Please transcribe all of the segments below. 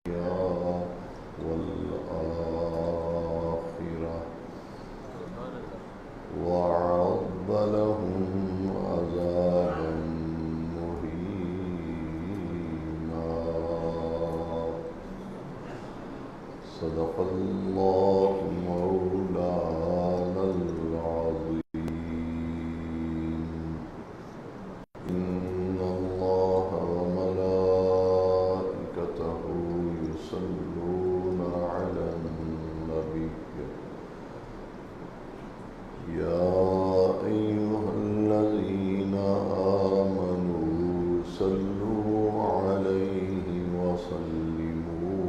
والآخرة وأعد لهم عذابا مهينا. صدق الله مولانا العظيم. إن الله وملائكته يصلون على النبي يا أيها الذين آمنوا صلوا عليه وسلموا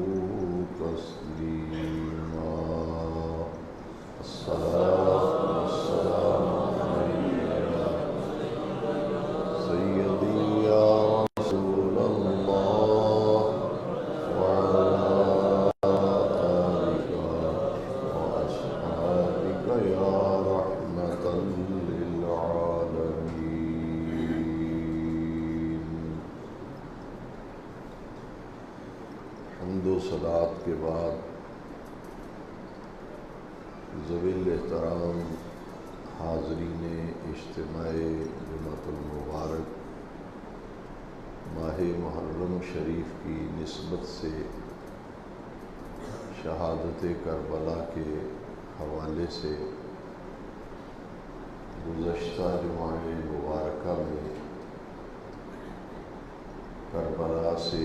تسليما. الصلاة والسلام عليك يا سيدي يا رسول الله وعلى آلك وأصحابك يا رحمة للعالمين. حمد و صلات کے بعد ذوی الاحترام حاضرین اجتماع جمعۃ المبارک، ماہ محرم شریف کی نسبت سے شہادت کربلا کے حوالے سے گزشتہ جمعہ مبارکہ میں کربلا سے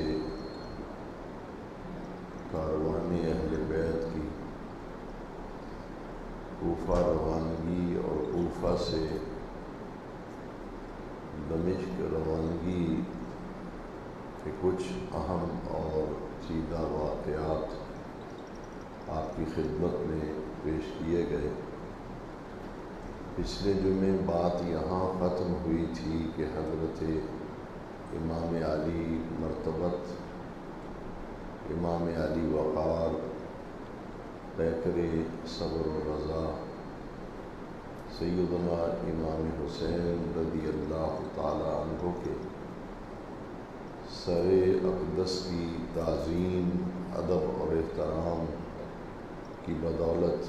کاروان اہل بیت کی کوفہ روانگی اور کوفہ سے دمشق روانگی کے کچھ اہم اور چیدہ واقعات آپ کی خدمت میں پیش کیے گئے۔ پچھلے جمعے بات یہاں ختم ہوئی تھی کہ حضرت امام علی مرتبت، امام علی وقار، پیکر صبر و رضا، سیدنا امام حسین رضی اللہ تعالی عنہ کے سر اقدس کی تعظیم، ادب اور احترام کی بدولت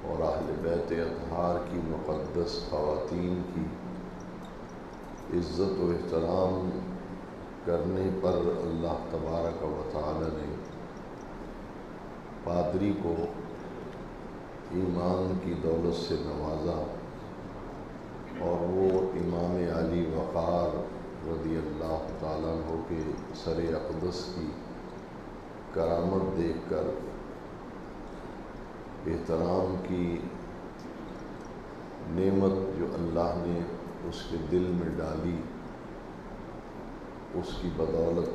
اور اہل بیت اطہار کی مقدس خواتین کی عزت و احترام کرنے پر اللہ تبارک و تعالی نے پادری کو ایمان کی دولت سے نوازا، اور وہ امام علی وقار رضی اللہ تعالیٰ عنہ کے سر اقدس کی کرامت دیکھ کر احترام کی نعمت جو اللہ نے اس کے دل میں ڈالی، اس کی بدولت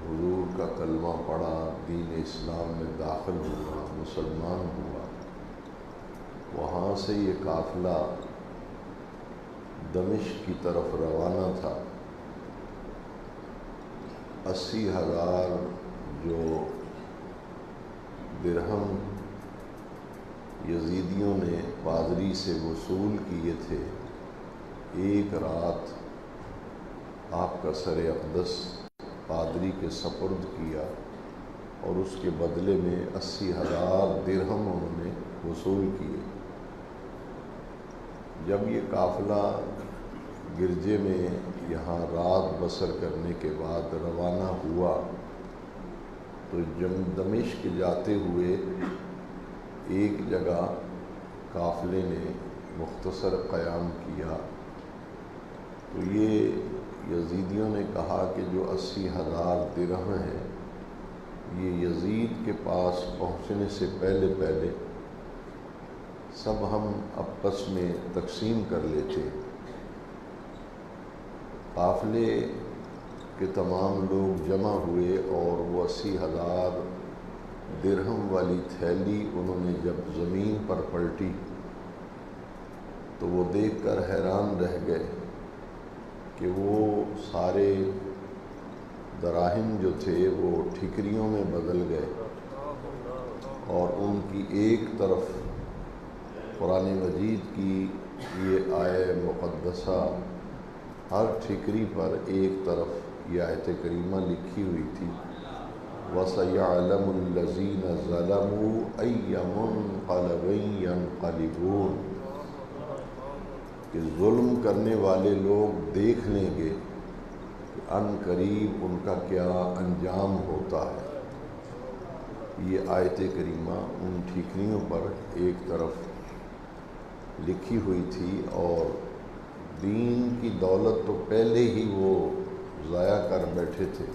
حضور کا کلمہ پڑھا، دین اسلام میں داخل ہوا، مسلمان ہوا۔ وہاں سے یہ قافلہ دمشق کی طرف روانہ تھا۔ 80,000 جو درہم یزیدیوں نے پادری سے وصول کیے تھے، ایک رات آپ کا سر اقدس پادری کے سپرد کیا، اور اس کے بدلے میں 80,000 درہم انہوں نے وصول کیے۔ جب یہ قافلہ گرجے میں یہاں رات بسر کرنے کے بعد روانہ ہوا تو دمشق جاتے ہوئے ایک جگہ قافلے نے مختصر قیام کیا، تو یہ یزیدیوں نے کہا کہ جو 80,000 درہم ہیں یہ یزید کے پاس پہنچنے سے پہلے سب ہم آپس میں تقسیم کر لیتے۔ قافلے کے تمام لوگ جمع ہوئے اور وہ 80,000 درہم والی تھیلی انہوں نے جب زمین پر پلٹی تو وہ دیکھ کر حیران رہ گئے کہ وہ سارے دراہم جو تھے وہ ٹھکریوں میں بدل گئے، اور ان کی ایک طرف قرآن مجید کی یہ آیہ مقدسہ ہر ٹھکری پر ایک طرف یہ آیت کریمہ لکھی ہوئی تھی، وَسَيَعْلَمُ الَّذِينَ ظَلَمُوا أَيَّ مُنقَلَبٍ يَنقَلِبُونَ، کہ ظلم کرنے والے لوگ دیکھ لیں گے کہ ان قریب ان کا کیا انجام ہوتا ہے۔ یہ آیت کریمہ ان ٹھیکریوں پر ایک طرف لکھی ہوئی تھی، اور دین کی دولت تو پہلے ہی وہ ضائع کر بیٹھے تھے۔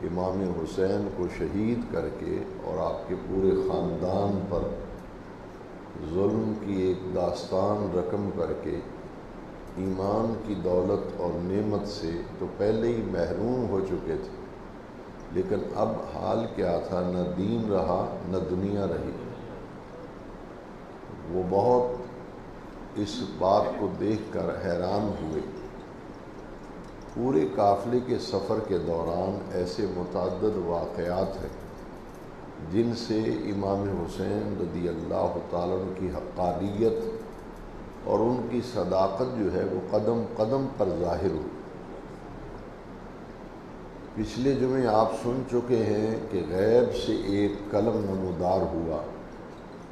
امام حسین کو شہید کر کے اور آپ کے پورے خاندان پر ظلم کی ایک داستان رقم کر کے ایمان کی دولت اور نعمت سے تو پہلے ہی محروم ہو چکے تھے، لیکن اب حال کیا تھا، نہ دین رہا نہ دنیا رہی۔ وہ بہت اس بات کو دیکھ کر حیران ہوئے۔ پورے قافلے کے سفر کے دوران ایسے متعدد واقعات ہیں جن سے امام حسین رضی اللہ تعالیٰ عنہ کی حقانیت اور ان کی صداقت جو ہے وہ قدم قدم پر ظاہر ہوئی۔ پچھلے جمعے آپ سن چکے ہیں کہ غیب سے ایک قلم نمودار ہوا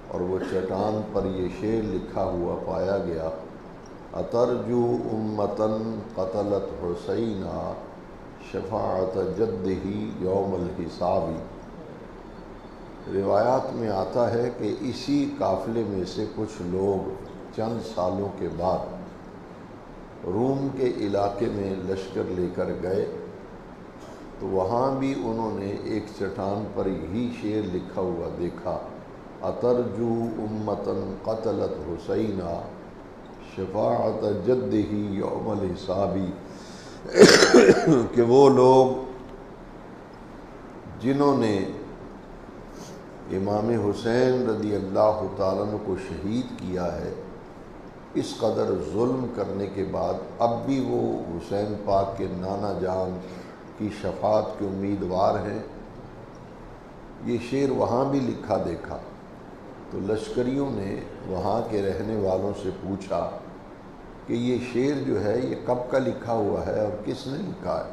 اور وہ چٹان پر یہ شعر لکھا ہوا پایا گیا، اترجو امتن قتلت حسینہ شفاعت جدہ یوم الحسابی۔ روایات میں آتا ہے کہ اسی قافلے میں سے کچھ لوگ چند سالوں کے بعد روم کے علاقے میں لشکر لے کر گئے، تو وہاں بھی انہوں نے ایک چٹان پر یہی شعر لکھا ہوا دیکھا، اترجو امتن قتلت حسینہ شفاعت جدہ یوم الحسابی، کہ وہ لوگ جنہوں نے امام حسین رضی اللہ تعالیٰ عنہ کو شہید کیا ہے، اس قدر ظلم کرنے کے بعد اب بھی وہ حسین پاک کے نانا جان کی شفاعت کے امیدوار ہیں۔ یہ شعر وہاں بھی لکھا دیکھا، تو لشکریوں نے وہاں کے رہنے والوں سے پوچھا کہ یہ شعر جو ہے یہ کب کا لکھا ہوا ہے اور کس نے لکھا ہے؟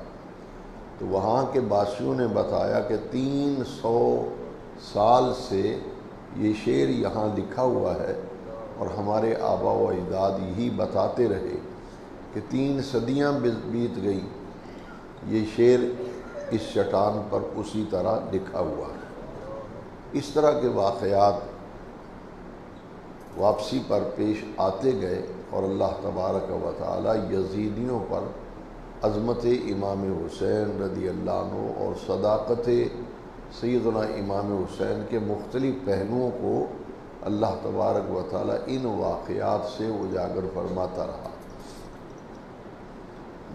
تو وہاں کے باشیوں نے بتایا کہ 300 سال سے یہ شعر یہاں لکھا ہوا ہے، اور ہمارے آبا و اجداد یہی بتاتے رہے کہ 3 صدیاں بیت گئیں، یہ شعر اس چٹان پر اسی طرح لکھا ہوا ہے۔ اس طرح کے واقعات واپسی پر پیش آتے گئے، اور اللہ تبارک و تعالی یزیدیوں پر عظمت امام حسین رضی اللہ عنہ اور صداقت سیدنا امام حسین کے مختلف پہلوؤں کو اللہ تبارک و تعالی ان واقعات سے اجاگر فرماتا رہا۔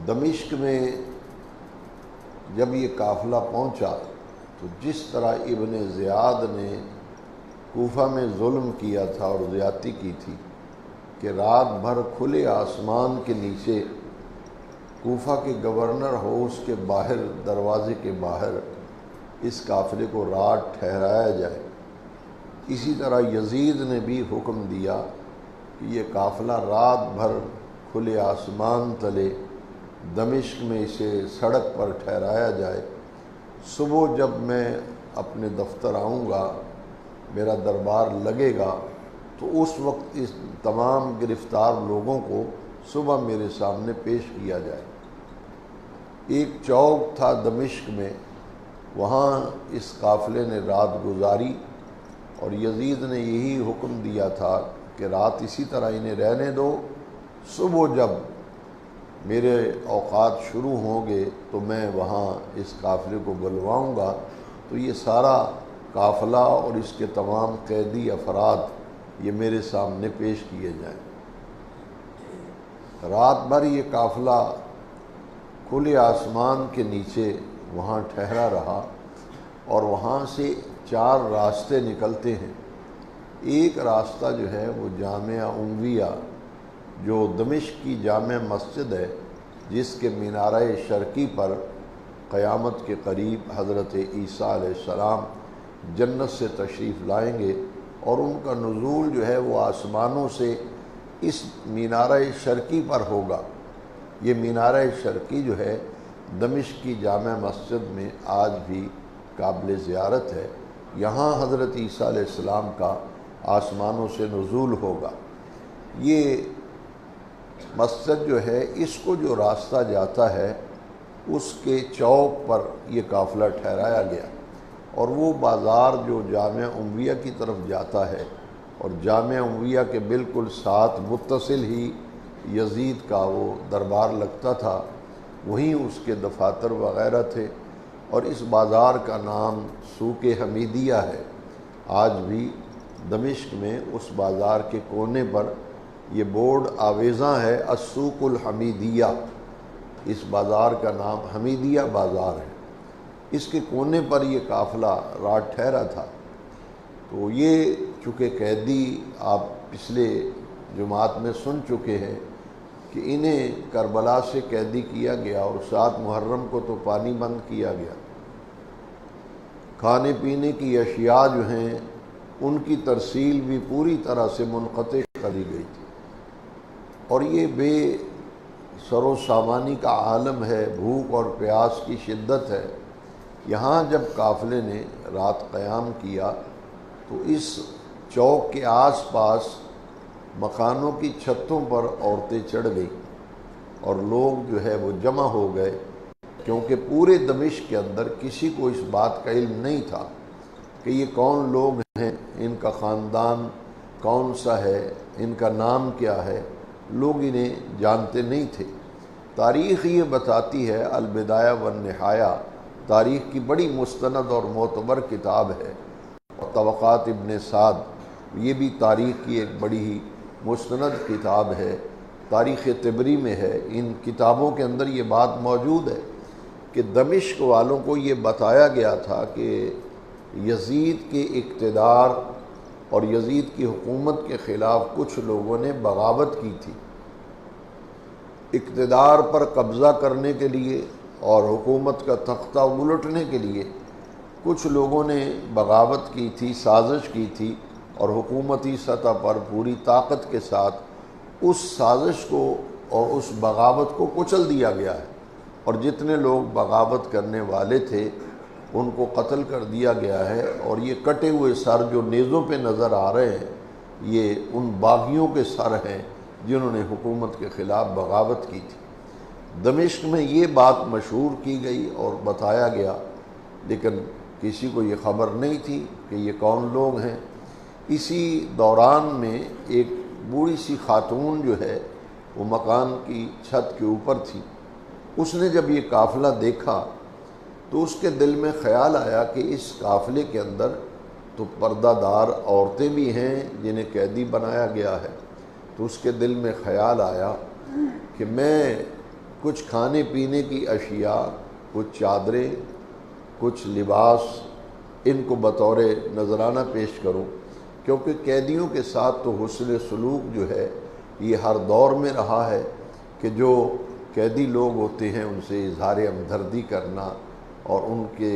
دمشق میں جب یہ قافلہ پہنچا تو جس طرح ابن زیاد نے کوفہ میں ظلم کیا تھا اور زیادتی کی تھی کہ رات بھر کھلے آسمان کے نیچے کوفہ کے گورنر ہاؤس کے باہر، دروازے کے باہر اس قافلے کو رات ٹھہرایا جائے، اسی طرح یزید نے بھی حکم دیا کہ یہ قافلہ رات بھر کھلے آسمان تلے دمشق میں اسے سڑک پر ٹھہرایا جائے۔ صبح جب میں اپنے دفتر آؤں گا، میرا دربار لگے گا، تو اس وقت اس تمام گرفتار لوگوں کو صبح میرے سامنے پیش کیا جائے۔ ایک چوک تھا دمشق میں، وہاں اس قافلے نے رات گزاری، اور یزید نے یہی حکم دیا تھا کہ رات اسی طرح انہیں رہنے دو، صبح جب میرے اوقات شروع ہوں گے تو میں وہاں اس قافلے کو بلواؤں گا، تو یہ سارا قافلہ اور اس کے تمام قیدی افراد یہ میرے سامنے پیش کیے جائیں۔ رات بھر یہ قافلہ کھلے آسمان کے نیچے وہاں ٹھہرا رہا، اور وہاں سے 4 راستے نکلتے ہیں۔ ایک راستہ جو ہے وہ جامعہ امویہ، جو دمشق کی جامع مسجد ہے، جس کے مینارہ شرقی پر قیامت کے قریب حضرت عیسیٰ علیہ السلام جنت سے تشریف لائیں گے، اور ان کا نزول جو ہے وہ آسمانوں سے اس مینارہ شرقی پر ہوگا۔ یہ مینارہ شرقی جو ہے دمشق کی جامع مسجد میں آج بھی قابل زیارت ہے۔ یہاں حضرت عیسیٰ علیہ السلام کا آسمانوں سے نزول ہوگا۔ یہ مسجد جو ہے، اس کو جو راستہ جاتا ہے اس کے چوک پر یہ قافلہ ٹھہرایا گیا، اور وہ بازار جو جامع امویہ کی طرف جاتا ہے، اور جامع امویہ کے بالکل ساتھ متصل ہی یزید کا وہ دربار لگتا تھا، وہیں اس کے دفاتر وغیرہ تھے، اور اس بازار کا نام سوق حمیدیہ ہے۔ آج بھی دمشق میں اس بازار کے کونے پر یہ بورڈ آویزاں ہے، السوق الحمیدیہ، اس بازار کا نام حمیدیہ بازار ہے۔ اس کے کونے پر یہ قافلہ رات ٹھہرا تھا۔ تو یہ چونکہ قیدی آپ پچھلے جمعات میں سن چکے ہیں کہ انہیں کربلا سے قیدی کیا گیا، اور 7 محرم کو تو پانی بند کیا گیا۔ کھانے پینے کی اشیاء جو ہیں ان کی ترسیل بھی پوری طرح سے منقطع کر دی گئی تھی، اور یہ بے سر و سامانی کا عالم ہے، بھوک اور پیاس کی شدت ہے۔ یہاں جب قافلے نے رات قیام کیا تو اس چوک کے آس پاس مکانوں کی چھتوں پر عورتیں چڑھ گئیں، اور لوگ جو ہے وہ جمع ہو گئے، کیونکہ پورے دمشق کے اندر کسی کو اس بات کا علم نہیں تھا کہ یہ کون لوگ ہیں، ان کا خاندان کون سا ہے، ان کا نام کیا ہے، لوگ انہیں جانتے نہیں تھے۔ تاریخ یہ بتاتی ہے، البدایہ والنہایہ تاریخ کی بڑی مستند اور معتبر کتاب ہے، اور طبقات ابن سعد یہ بھی تاریخ کی ایک بڑی ہی مستند کتاب ہے، تاریخ طبری میں ہے۔ ان کتابوں کے اندر یہ بات موجود ہے کہ دمشق والوں کو یہ بتایا گیا تھا کہ یزید کے اقتدار اور یزید کی حکومت کے خلاف کچھ لوگوں نے بغاوت کی تھی۔ اقتدار پر قبضہ کرنے کے لیے اور حکومت کا تختہ الٹنے کے لیے کچھ لوگوں نے بغاوت کی تھی، سازش کی تھی، اور حکومتی سطح پر پوری طاقت کے ساتھ اس سازش کو اور اس بغاوت کو کچل دیا گیا ہے، اور جتنے لوگ بغاوت کرنے والے تھے ان کو قتل کر دیا گیا ہے، اور یہ کٹے ہوئے سر جو نیزوں پہ نظر آ رہے ہیں یہ ان باغیوں کے سر ہیں جنہوں نے حکومت کے خلاف بغاوت کی تھی۔ دمشق میں یہ بات مشہور کی گئی اور بتایا گیا، لیکن کسی کو یہ خبر نہیں تھی کہ یہ کون لوگ ہیں۔ اسی دوران میں ایک بوڑھی سی خاتون جو ہے وہ مکان کی چھت کے اوپر تھی، اس نے جب یہ قافلہ دیکھا تو اس کے دل میں خیال آیا کہ اس قافلے کے اندر تو پردہ دار عورتیں بھی ہیں جنہیں قیدی بنایا گیا ہے، تو اس کے دل میں خیال آیا کہ میں کچھ کھانے پینے کی اشیاء، کچھ چادریں، کچھ لباس ان کو بطور نذرانہ پیش کروں، کیونکہ قیدیوں کے ساتھ تو حسن سلوک جو ہے یہ ہر دور میں رہا ہے کہ جو قیدی لوگ ہوتے ہیں ان سے اظہار ہمدردی کرنا اور ان کے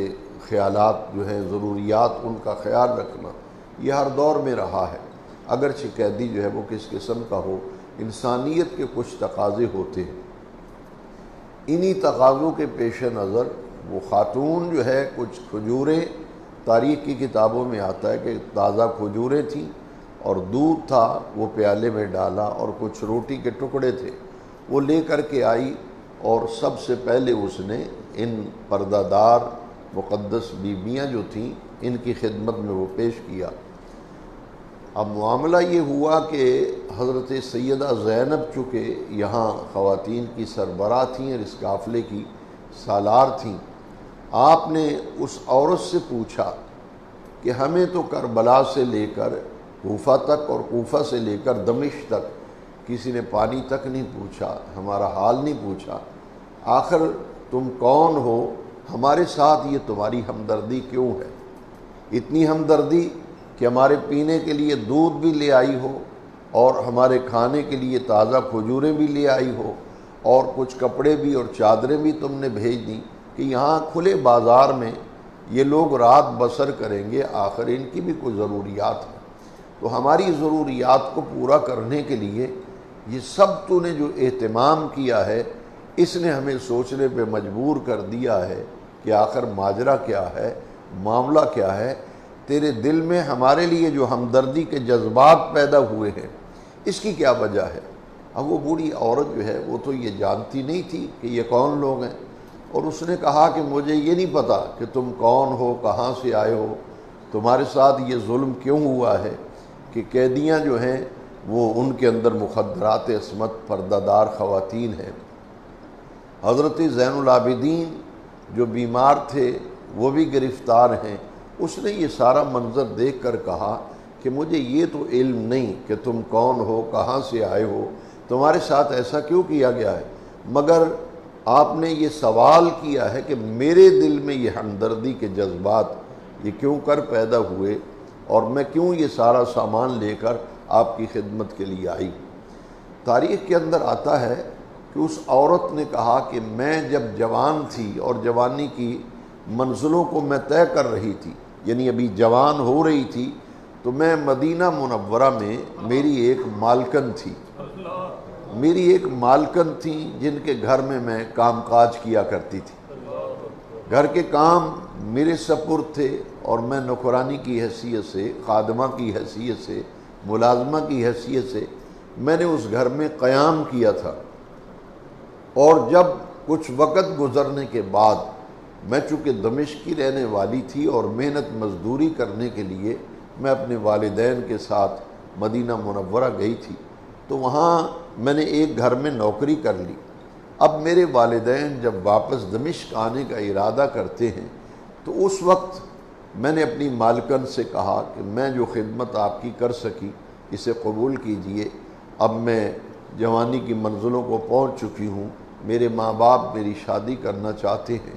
خیالات جو ہیں، ضروریات ان کا خیال رکھنا، یہ ہر دور میں رہا ہے۔ اگرچہ قیدی جو ہے وہ کس قسم کا ہو، انسانیت کے کچھ تقاضے ہوتے ہیں۔ انہی تقاضوں کے پیش نظر وہ خاتون جو ہے کچھ کھجوریں، تاریخ کی کتابوں میں آتا ہے کہ تازہ کھجوریں تھیں اور دودھ تھا، وہ پیالے میں ڈالا، اور کچھ روٹی کے ٹکڑے تھے، وہ لے کر کے آئی، اور سب سے پہلے اس نے ان پردہ دار مقدس بیویاں جو تھیں ان کی خدمت میں وہ پیش کیا۔ اب معاملہ یہ ہوا کہ حضرت سیدہ زینب چونکہ یہاں خواتین کی سربراہ تھیں اور اس قافلے کی سالار تھیں، آپ نے اس عورت سے پوچھا کہ ہمیں تو کربلا سے لے کر کوفہ تک اور کوفہ سے لے کر دمشق تک کسی نے پانی تک نہیں پوچھا، ہمارا حال نہیں پوچھا، آخر تم کون ہو، ہمارے ساتھ یہ تمہاری ہمدردی کیوں ہے؟ اتنی ہمدردی کہ ہمارے پینے کے لیے دودھ بھی لے آئی ہو، اور ہمارے کھانے کے لیے تازہ کھجوریں بھی لے آئی ہو، اور کچھ کپڑے بھی اور چادریں بھی تم نے بھیج دیں کہ یہاں کھلے بازار میں یہ لوگ رات بسر کریں گے، آخر ان کی بھی کوئی ضروریات ہیں، تو ہماری ضروریات کو پورا کرنے کے لیے یہ سب تو نے جو اہتمام کیا ہے، اس نے ہمیں سوچنے پہ مجبور کر دیا ہے کہ آخر ماجرا کیا ہے، معاملہ کیا ہے، تیرے دل میں ہمارے لیے جو ہمدردی کے جذبات پیدا ہوئے ہیں اس کی کیا وجہ ہے۔ اب وہ بوڑھی عورت جو ہے وہ تو یہ جانتی نہیں تھی کہ یہ کون لوگ ہیں، اور اس نے کہا کہ مجھے یہ نہیں پتا کہ تم کون ہو، کہاں سے آئے ہو، تمہارے ساتھ یہ ظلم کیوں ہوا ہے کہ قیدیاں جو ہیں وہ ان کے اندر مخدرات عصمت پردہ دار خواتین ہیں۔ حضرت زین العابدین جو بیمار تھے وہ بھی گرفتار ہیں۔ اس نے یہ سارا منظر دیکھ کر کہا کہ مجھے یہ تو علم نہیں کہ تم کون ہو، کہاں سے آئے ہو، تمہارے ساتھ ایسا کیوں کیا گیا ہے، مگر آپ نے یہ سوال کیا ہے کہ میرے دل میں یہ ہمدردی کے جذبات یہ کیوں کر پیدا ہوئے اور میں کیوں یہ سارا سامان لے کر آپ کی خدمت کے لیے آئی۔ تاریخ کے اندر آتا ہے کہ اس عورت نے کہا کہ میں جب جوان تھی اور جوانی کی منزلوں کو میں طے کر رہی تھی، یعنی ابھی جوان ہو رہی تھی، تو میں مدینہ منورہ میں میری ایک مالکن تھی، جن کے گھر میں کام کاج کیا کرتی تھی۔ گھر کے کام میرے سپرد تھے اور میں نوکرانی کی حیثیت سے، خادمہ کی حیثیت سے، ملازمہ کی حیثیت سے میں نے اس گھر میں قیام کیا تھا۔ اور جب کچھ وقت گزرنے کے بعد میں چونکہ دمشق کی رہنے والی تھی اور محنت مزدوری کرنے کے لیے میں اپنے والدین کے ساتھ مدینہ منورہ گئی تھی، تو وہاں میں نے ایک گھر میں نوکری کر لی۔ اب میرے والدین جب واپس دمشق آنے کا ارادہ کرتے ہیں تو اس وقت میں نے اپنی مالکن سے کہا کہ میں جو خدمت آپ کی کر سکی اسے قبول کیجئے، اب میں جوانی کی منزلوں کو پہنچ چکی ہوں، میرے ماں باپ میری شادی کرنا چاہتے ہیں،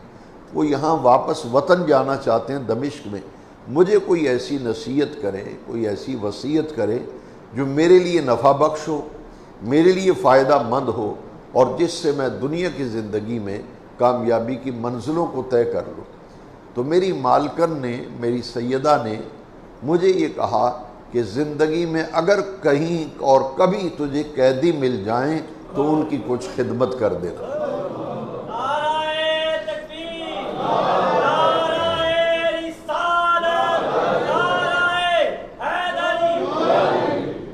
وہ یہاں واپس وطن جانا چاہتے ہیں دمشق میں، مجھے کوئی ایسی نصیحت کرے، کوئی ایسی وصیت کرے جو میرے لیے نفع بخش ہو، میرے لیے فائدہ مند ہو، اور جس سے میں دنیا کی زندگی میں کامیابی کی منزلوں کو طے کر لوں۔ تو میری مالکن نے، میری سیدہ نے مجھے یہ کہا کہ زندگی میں اگر کہیں اور کبھی تجھے قیدی مل جائیں تو ان کی کچھ خدمت کر دینا۔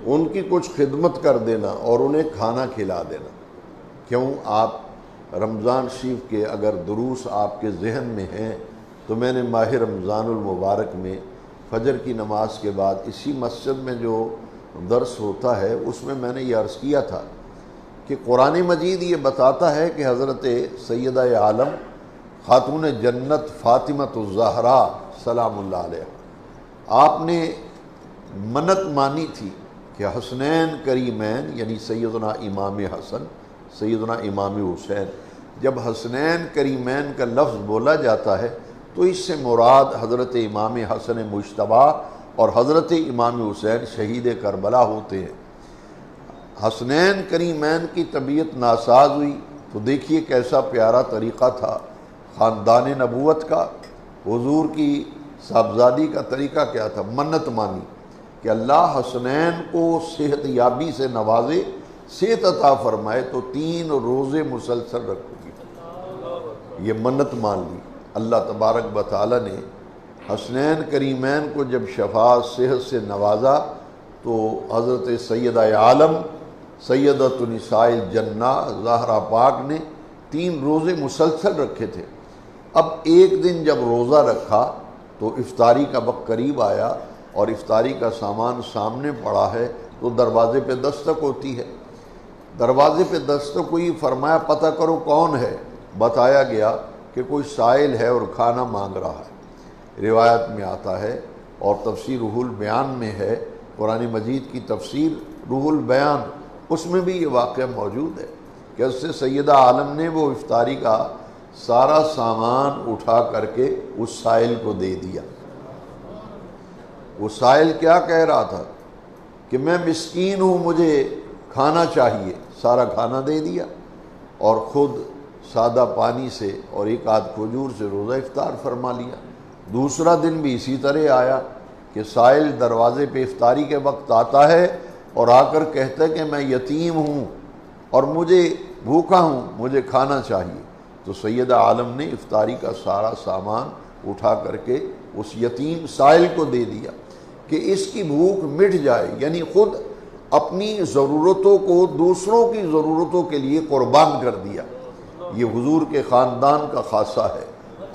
ان کی کچھ خدمت کر دینا اور انہیں کھانا کھلا دینا۔ کیوں؟ آپ رمضان شریف کے اگر دروس آپ کے ذہن میں ہیں تو میں نے ماہ رمضان المبارک میں فجر کی نماز کے بعد اسی مسجد میں جو درس ہوتا ہے اس میں نے یہ عرض کیا تھا کہ قرآن مجید یہ بتاتا ہے کہ حضرت سیدہ عالم خاتون جنت فاطمۃ الزہرا سلام اللہ علیہ آپ نے منت مانی تھی کہ حسنین کریمین، یعنی سیدنا امام حسن، سیدنا امام حسین، جب حسنین کریمین کا لفظ بولا جاتا ہے تو اس سے مراد حضرت امام حسن مجتبیٰ اور حضرت امام حسین شہید کربلا ہوتے ہیں۔ حسنین کریمین کی طبیعت ناساز ہوئی تو دیکھیے کیسا پیارا طریقہ تھا خاندان نبوت کا، حضور کی صاحبزادی کا طریقہ کیا تھا، منت مانی کہ اللہ حسنین کو صحت یابی سے نوازے، صحت عطا فرمائے تو 3 روزے مسلسل رکھو گی، یہ منت مان لی۔ اللہ تبارک و تعالی نے حسنین کریمین کو جب شفا صحت سے نوازا تو حضرت سیدہ عالم سیدۃ النساء الجنہ زہرا پاک نے 3 روزے مسلسل رکھے تھے۔ اب ایک دن جب روزہ رکھا تو افطاری کا وقت قریب آیا اور افطاری کا سامان سامنے پڑا ہے تو دروازے پہ دستک ہوتی ہے۔ دروازے پہ دستک ہوئی، فرمایا پتہ کرو کون ہے، بتایا گیا کہ کوئی سائل ہے اور کھانا مانگ رہا ہے۔ روایت میں آتا ہے اور تفسیر روح البیان میں ہے، قرآن مجید کی تفسیر روح البیان، اس میں بھی یہ واقعہ موجود ہے کہ اس سے سیدہ عالم نے وہ افطاری کا سارا سامان اٹھا کر کے اس سائل کو دے دیا۔ وہ سائل کیا کہہ رہا تھا کہ میں مسکین ہوں، مجھے کھانا چاہیے، سارا کھانا دے دیا اور خود سادہ پانی سے اور 1 آدھ کھجور سے روزہ افطار فرما لیا۔ دوسرا دن بھی اسی طرح آیا کہ سائل دروازے پہ افطاری کے وقت آتا ہے اور آ کر کہتا ہے کہ میں یتیم ہوں اور مجھے بھوکا ہوں، مجھے کھانا چاہیے۔ تو سیدہ عالم نے افطاری کا سارا سامان اٹھا کر کے اس یتیم سائل کو دے دیا کہ اس کی بھوک مٹ جائے، یعنی خود اپنی ضرورتوں کو دوسروں کی ضرورتوں کے لیے قربان کر دیا۔ یہ حضور کے خاندان کا خاصہ ہے۔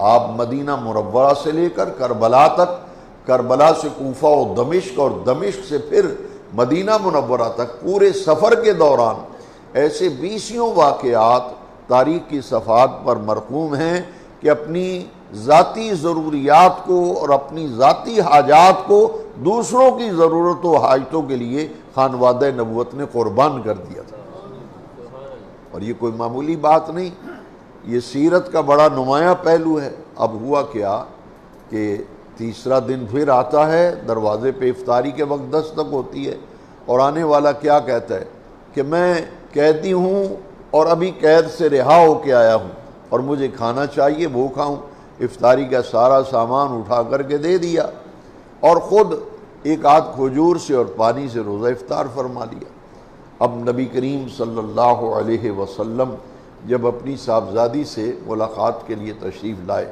آپ مدینہ منورہ سے لے کر کربلا تک، کربلا سے کوفہ و دمشق، اور دمشق سے پھر مدینہ منورہ تک پورے سفر کے دوران ایسے 20 واقعات تاریخ کی صفحات پر مرقوم ہیں کہ اپنی ذاتی ضروریات کو اور اپنی ذاتی حاجات کو دوسروں کی ضرورت و حاجتوں کے لیے خانوادہ نبوت نے قربان کر دیا تھا۔ اور یہ کوئی معمولی بات نہیں، یہ سیرت کا بڑا نمایاں پہلو ہے۔ اب ہوا کیا کہ تیسرا دن پھر آتا ہے، دروازے پہ افطاری کے وقت دستک ہوتی ہے، اور آنے والا کیا کہتا ہے کہ میں قیدی ہوں اور ابھی قید سے رہا ہو کے آیا ہوں اور مجھے کھانا چاہیے، بھوکا ہوں۔ افطاری کا سارا سامان اٹھا کر کے دے دیا اور خود ایک آدھ کھجور سے اور پانی سے روزہ افطار فرما لیا۔ اب نبی کریم صلی اللہ علیہ وسلم جب اپنی صاحبزادی سے ملاقات کے لیے تشریف لائے،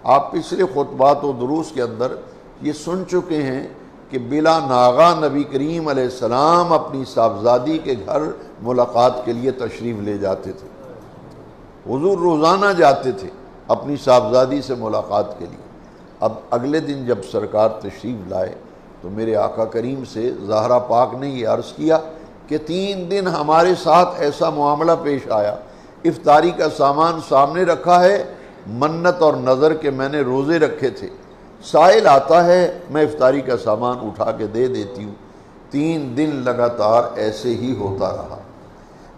آپ پچھلے خطبات و دروس کے اندر یہ سن چکے ہیں کہ بلا ناغہ نبی کریم علیہ السلام اپنی صاحبزادی کے گھر ملاقات کے لیے تشریف لے جاتے تھے۔ حضور روزانہ جاتے تھے اپنی صاحبزادی سے ملاقات کے لیے۔ اب اگلے دن جب سرکار تشریف لائے تو میرے آقا کریم سے زہرا پاک نے یہ عرض کیا کہ 3 دن ہمارے ساتھ ایسا معاملہ پیش آیا، افطاری کا سامان سامنے رکھا ہے، منت اور نظر کے میں نے روزے رکھے تھے، سائل آتا ہے میں افطاری کا سامان اٹھا کے دے دیتی ہوں۔ 3 دن لگاتار ایسے ہی ہوتا رہا۔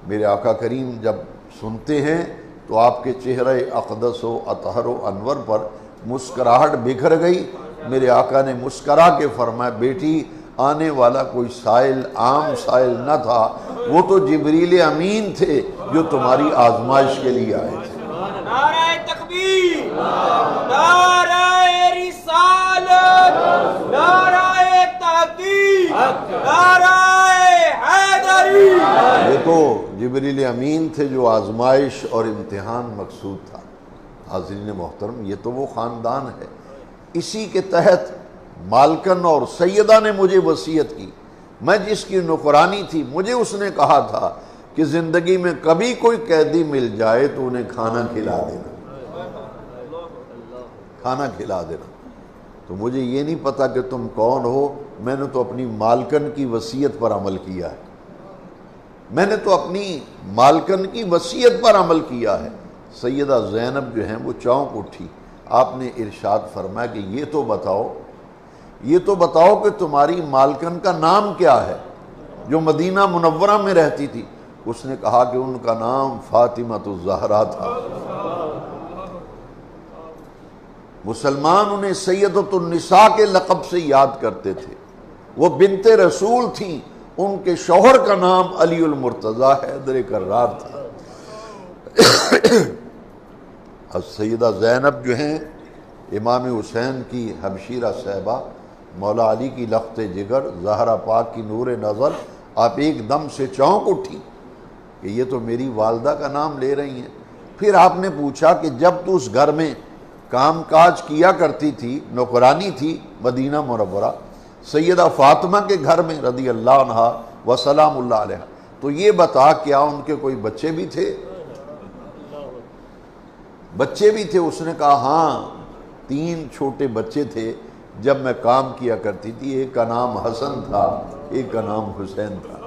میرے آقا کریم جب سنتے ہیں تو آپ کے چہرے اقدس و اطہر و انور پر مسکراہٹ بکھر گئی۔ میرے آقا نے مسکرا کے فرمایا، بیٹی آنے والا کوئی سائل عام سائل نہ تھا، وہ تو جبریل امین تھے جو تمہاری آزمائش کے لیے آئے تھے۔ نعرہ تکبیر، نعرہ رسالت، نعرہ تحقیق، نعرہ حیدری۔ یہ تو جبریل امین تھے جو آزمائش اور امتحان مقصود تھا۔ حاضرین محترم، یہ تو وہ خاندان ہے۔ اسی کے تحت مالکن اور سیدہ نے مجھے وصیت کی، میں جس کی نوکرانی تھی، مجھے اس نے کہا تھا کہ زندگی میں کبھی کوئی قیدی مل جائے تو انہیں کھانا کھلا دینا، کھانا کھلا دینا۔ تو مجھے یہ نہیں پتا کہ تم کون ہو، میں نے تو اپنی مالکن کی وصیت پر عمل کیا ہے، میں نے تو اپنی مالکن کی وصیت پر عمل کیا ہے۔ سیدہ زینب جو ہیں وہ چونک اٹھی، آپ نے ارشاد فرمایا کہ یہ تو بتاؤ کہ تمہاری مالکن کا نام کیا ہے جو مدینہ منورہ میں رہتی تھی؟ اس نے کہا کہ ان کا نام فاطمہ الزہرا تھا۔ مسلمان انہیں سیدۃ النساء کے لقب سے یاد کرتے تھے، وہ بنت رسول تھیں، ان کے شوہر کا نام علی المرتضیٰ حیدر کرار تھا۔ سیدہ زینب جو ہیں امام حسین کی ہمشیرہ صاحبہ، مولا علی کی لخت جگر، زہرا پاک کی نور نظر، آپ ایک دم سے چونک اٹھی کہ یہ تو میری والدہ کا نام لے رہی ہیں۔ پھر آپ نے پوچھا کہ جب تو اس گھر میں کام کاج کیا کرتی تھی، نوکرانی تھی مدینہ منورہ، سیدہ فاطمہ کے گھر میں رضی اللہ عنہا وسلام اللہ علیہ، تو یہ بتا کیا ان کے کوئی بچے بھی تھے؟ بچے بھی تھے؟ اس نے کہا ہاں، 3 چھوٹے بچے تھے جب میں کام کیا کرتی تھی، ایک کا نام حسن تھا، ایک کا نام حسین تھا،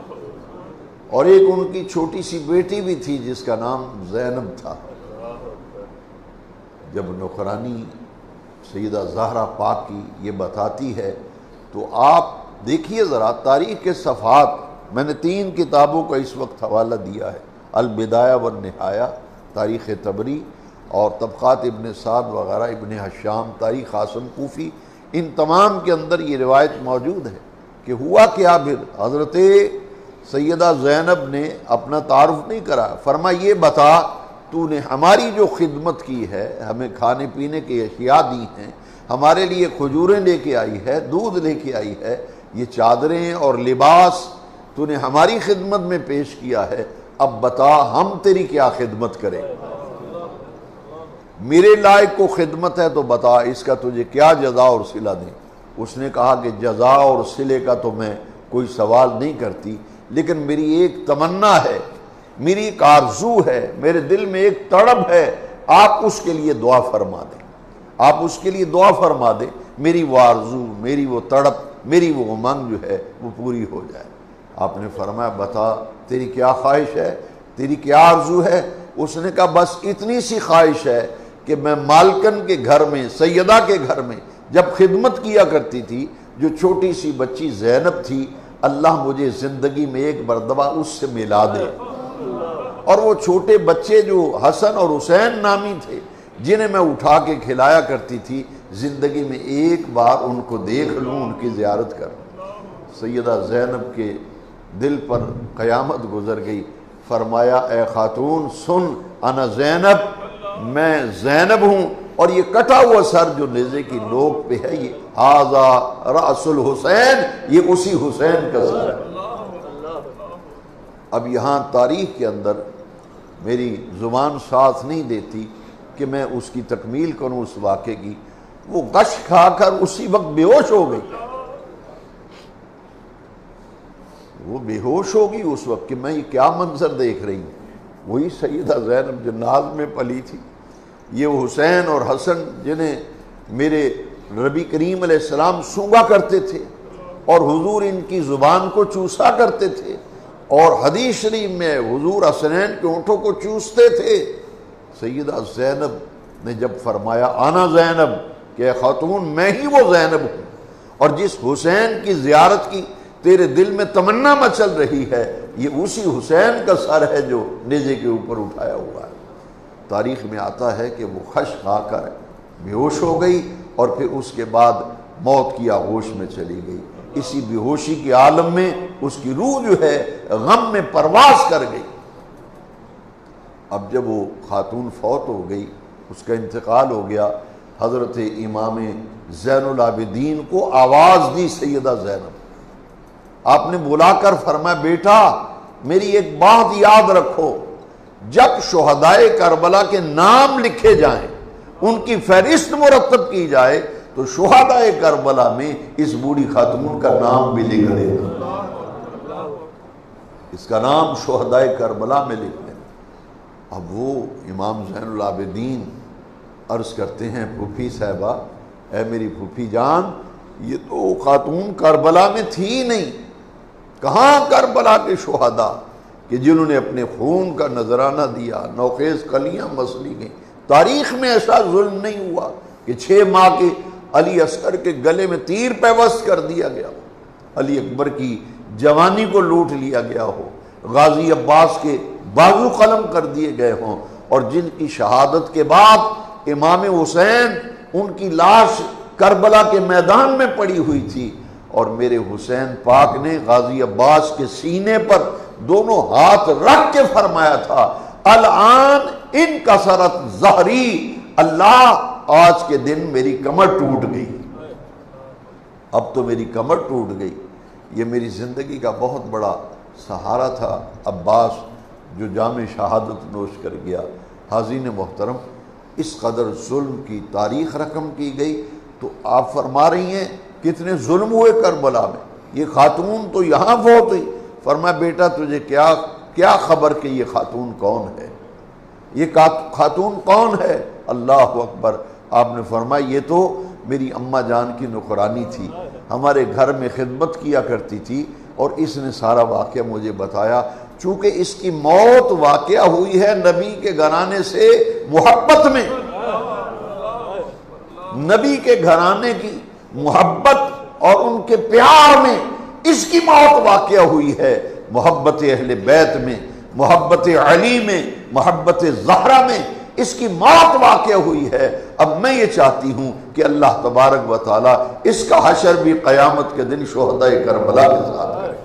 اور ایک ان کی چھوٹی سی بیٹی بھی تھی جس کا نام زینب تھا۔ جب نوکرانی سیدہ زہرا پاک کی یہ بتاتی ہے تو آپ دیکھیے ذرا تاریخ کے صفحات، میں نے 3 کتابوں کا اس وقت حوالہ دیا ہے، البدایہ والنہایہ تاریخ طبری اور طبقات ابن سعد وغیرہ، ابن حشام، تاریخ قاسم کوفی، ان تمام کے اندر یہ روایت موجود ہے کہ ہوا کیا پھر حضرت سیدہ زینب نے اپنا تعارف نہیں کرا، فرمایا یہ بتا تو نے ہماری جو خدمت کی ہے، ہمیں کھانے پینے کی اشیاء دی ہیں، ہمارے لیے کھجوریں لے کے آئی ہے، دودھ لے کے آئی ہے، یہ چادریں اور لباس تو نے ہماری خدمت میں پیش کیا ہے، اب بتا ہم تیری کیا خدمت کریں، میرے لائق کو خدمت ہے تو بتا اس کا تجھے کیا جزا اور صلہ دیں۔ اس نے کہا کہ جزا اور صلے کا تو میں کوئی سوال نہیں کرتی، لیکن میری ایک تمنا ہے، میری ایک آرزو ہے، میرے دل میں ایک تڑپ ہے، آپ اس کے لیے دعا فرما دیں، آپ اس کے لیے دعا فرما دیں، میری وہ آرزو، میری وہ تڑپ، میری وہ امنگ جو ہے وہ پوری ہو جائے۔ آپ نے فرمایا بتا تیری کیا خواہش ہے، تیری کیا آرزو ہے؟ اس نے کہا بس اتنی سی خواہش ہے کہ میں مالکن کے گھر میں، سیدہ کے گھر میں جب خدمت کیا کرتی تھی، جو چھوٹی سی بچی زینب تھی، اللہ مجھے زندگی میں ایک مرتبہ اس سے ملا دے، اور وہ چھوٹے بچے جو حسن اور حسین نامی تھے جنہیں میں اٹھا کے کھلایا کرتی تھی، زندگی میں ایک بار ان کو دیکھ لوں، ان کی زیارت کر لوں۔ سیدہ زینب کے دل پر قیامت گزر گئی، فرمایا اے خاتون سن، انا زینب، میں زینب ہوں، اور یہ کٹا ہوا سر جو نیزے کی نوک پہ ہے، یہ ھذا رأس الحسین، یہ اسی حسین کا سر ہے۔ اب یہاں تاریخ کے اندر میری زبان ساتھ نہیں دیتی کہ میں اس کی تکمیل کروں اس واقعے کی، وہ غش کھا کر اسی وقت بے ہوش ہو گئی، وہ بے ہوش ہوگی اس وقت کہ میں یہ کیا منظر دیکھ رہی ہوں۔ وہی سیدہ زینب جو ناز میں پلی تھی، یہ حسین اور حسن جنہیں میرے نبی کریم علیہ السلام سونگا کرتے تھے اور حضور ان کی زبان کو چوسا کرتے تھے، اور حدیث شریف میں حضور حسنین کے ہونٹوں کو چوستے تھے۔ سیدہ زینب نے جب فرمایا آنا زینب، کہ خاتون میں ہی وہ زینب ہوں، اور جس حسین کی زیارت کی تیرے دل میں تمنا مچل رہی ہے، یہ اسی حسین کا سر ہے جو نیزے کے اوپر اٹھایا ہوا ہے۔ تاریخ میں آتا ہے کہ وہ خش کھا کر بے ہوش ہو گئی، اور پھر اس کے بعد موت کی آغوش میں چلی گئی۔ اسی بے ہوشی کے عالم میں اس کی روح جو ہے غم میں پرواز کر گئی۔ اب جب وہ خاتون فوت ہو گئی، اس کا انتقال ہو گیا، حضرت امام زین العابدین کو آواز دی سیدہ زینب، آپ نے بلا کر فرمایا بیٹا میری ایک بات یاد رکھو، جب شہدائے کربلا کے نام لکھے جائیں، ان کی فہرست مرتب کی جائے، تو شہدائے کربلا میں اس بوڑھی خاتون کا نام بھی لکھ دینا، اس کا نام شہدائے کربلا میں لکھ دینا۔ اب وہ امام زین العابدین عرض کرتے ہیں پھوپھی صاحبہ، اے میری پھوپھی جان، یہ تو خاتون کربلا میں تھی نہیں، کہاں کربلا کے شہداء کہ جنہوں نے اپنے خون کا نذرانہ دیا، نوخیز کلیاں مسلی گئیں۔ تاریخ میں ایسا ظلم نہیں ہوا کہ 6 ماہ کے علی اصغر کے گلے میں تیر پیوست کر دیا گیا ہو، علی اکبر کی جوانی کو لوٹ لیا گیا ہو، غازی عباس کے بازو قلم کر دیے گئے ہوں، اور جن کی شہادت کے بعد امام حسین ان کی لاش کربلا کے میدان میں پڑی ہوئی تھی، اور میرے حسین پاک نے غازی عباس کے سینے پر دونوں ہاتھ رکھ کے فرمایا تھا الآن انکسرت ظہری، اللہ آج کے دن میری کمر ٹوٹ گئی، اب تو میری کمر ٹوٹ گئی۔ یہ میری زندگی کا بہت بڑا سہارا تھا عباس جو جام شہادت نوش کر گیا۔ حاضرین محترم، اس قدر ظلم کی تاریخ رقم کی گئی، تو آپ فرما رہی ہیں کتنے ظلم ہوئے کربلا میں۔ یہ خاتون تو یہاں فوت ہوئی، فرمایا بیٹا تجھے کیا خبر کہ یہ خاتون کون ہے، یہ خاتون کون ہے؟ اللہ اکبر۔ آپ نے فرمایا یہ تو میری اماں جان کی نوکرانی تھی، ہمارے گھر میں خدمت کیا کرتی تھی، اور اس نے سارا واقعہ مجھے بتایا۔ چونکہ اس کی موت واقعہ ہوئی ہے نبی کے گھرانے سے محبت میں، نبی کے گھرانے کی محبت اور ان کے پیار میں اس کی موت واقعہ ہوئی ہے، محبت اہل بیت میں، محبت علی میں، محبت زہرا میں اس کی موت واقع ہوئی ہے۔ اب میں یہ چاہتی ہوں کہ اللہ تبارک و تعالی اس کا حشر بھی قیامت کے دن شہدائے کربلا کے ساتھ کرے۔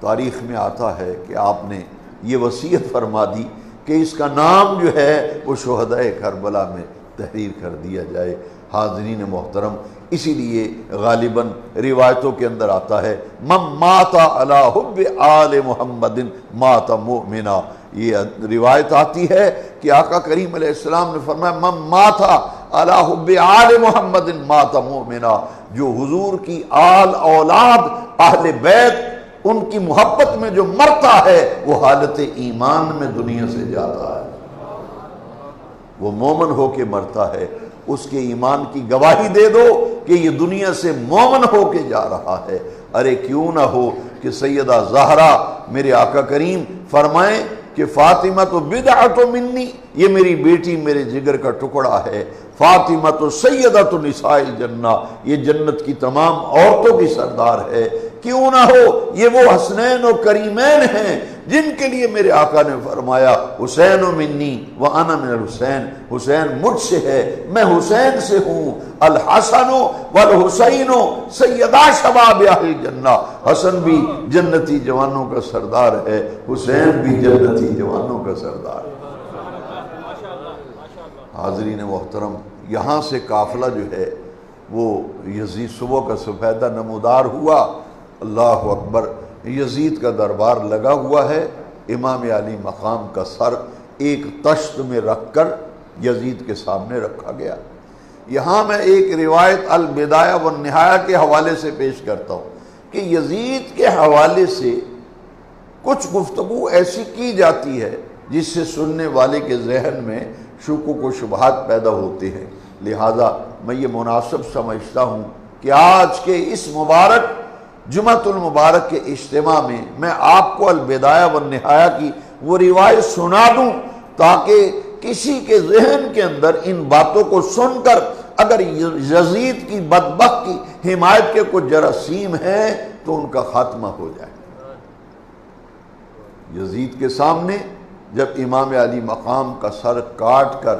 تاریخ میں آتا ہے کہ آپ نے یہ وصیت فرما دی کہ اس کا نام جو ہے وہ شہدائے کربلا میں تحریر کر دیا جائے۔ حاضرین محترم، اسی لیے غالباً روایتوں کے اندر آتا ہے من مات علی حب آل محمد مات مؤمنا، یہ روایت آتی ہے کہ آقا کریم علیہ السلام نے فرمایا من مات علی حب آل محمد مات مؤمنا، جو حضور کی آل اولاد اہل بیت ان کی محبت میں جو مرتا ہے وہ حالت ایمان میں دنیا سے جاتا ہے، وہ مومن ہو کے مرتا ہے۔ اس کے ایمان کی گواہی دے دو کہ یہ دنیا سے مومن ہو کے جا رہا ہے۔ ارے کیوں نہ ہو کہ سیدہ زہرا میرے آقا کریم فرمائیں کہ فاطمہ تو بدعۃ منی، یہ میری بیٹی میرے جگر کا ٹکڑا ہے، فاطمہ تو سیدۃ نساء الجنہ، یہ جنت کی تمام عورتوں کی سردار ہے۔ کیوں نہ ہو یہ وہ حسنین و کریمین ہیں جن کے لیے میرے آقا نے فرمایا حسین منی وانا من الحسین، حسین مجھ سے ہے میں حسین سے ہوں، الحسن والحسین سیدا شباب اہل الجنہ، حسن بھی جنتی جوانوں کا سردار ہے، حسین بھی جنتی جوانوں کا سردار ہے۔ حاضرین محترم، یہاں سے قافلہ جو ہے وہ یزید صبح کا سفیدہ نمودار ہوا، اللہ اکبر، یزید کا دربار لگا ہوا ہے، امام علی مقام کا سر ایک تشت میں رکھ کر یزید کے سامنے رکھا گیا۔ یہاں میں ایک روایت البدایہ والنہایہ کے حوالے سے پیش کرتا ہوں کہ یزید کے حوالے سے کچھ گفتگو ایسی کی جاتی ہے جس سے سننے والے کے ذہن میں شکوک و شبہات پیدا ہوتے ہیں، لہذا میں یہ مناسب سمجھتا ہوں کہ آج کے اس مبارک جمعۃ المبارک کے اجتماع میں آپ کو البدایہ والنہایہ کی وہ روایت سنا دوں تاکہ کسی کے ذہن کے اندر ان باتوں کو سن کر اگر یزید کی بدبخت کی حمایت کے کچھ جراثیم ہیں تو ان کا خاتمہ ہو جائے۔ یزید کے سامنے جب امام علی مقام کا سر کاٹ کر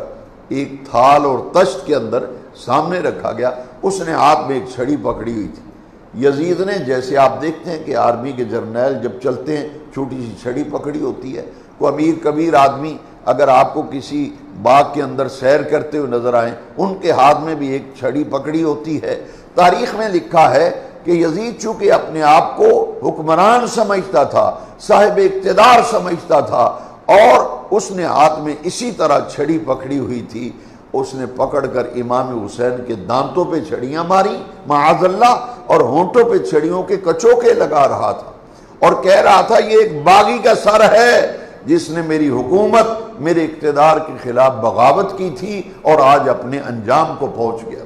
ایک تھال اور تشت کے اندر سامنے رکھا گیا، اس نے ہاتھ میں ایک چھڑی پکڑی ہوئی تھی۔ یزید نے، جیسے آپ دیکھتے ہیں کہ آرمی کے جرنیل جب چلتے ہیں چھوٹی سی چھڑی پکڑی ہوتی ہے، کوئی امیر کبیر آدمی اگر آپ کو کسی باغ کے اندر سیر کرتے ہوئے نظر آئیں ان کے ہاتھ میں بھی ایک چھڑی پکڑی ہوتی ہے۔ تاریخ میں لکھا ہے کہ یزید چونکہ اپنے آپ کو حکمران سمجھتا تھا، صاحب اقتدار سمجھتا تھا، اور اس نے ہاتھ میں اسی طرح چھڑی پکڑی ہوئی تھی، اس نے پکڑ کر امام حسین کے دانتوں پہ چھڑیاں ماری معاذ اللہ، اور ہونٹوں پہ چھڑیوں کے کچوکے لگا رہا تھا اور کہہ رہا تھا یہ ایک باغی کا سر ہے جس نے میری حکومت، میرے اقتدار کے خلاف بغاوت کی تھی اور آج اپنے انجام کو پہنچ گیا۔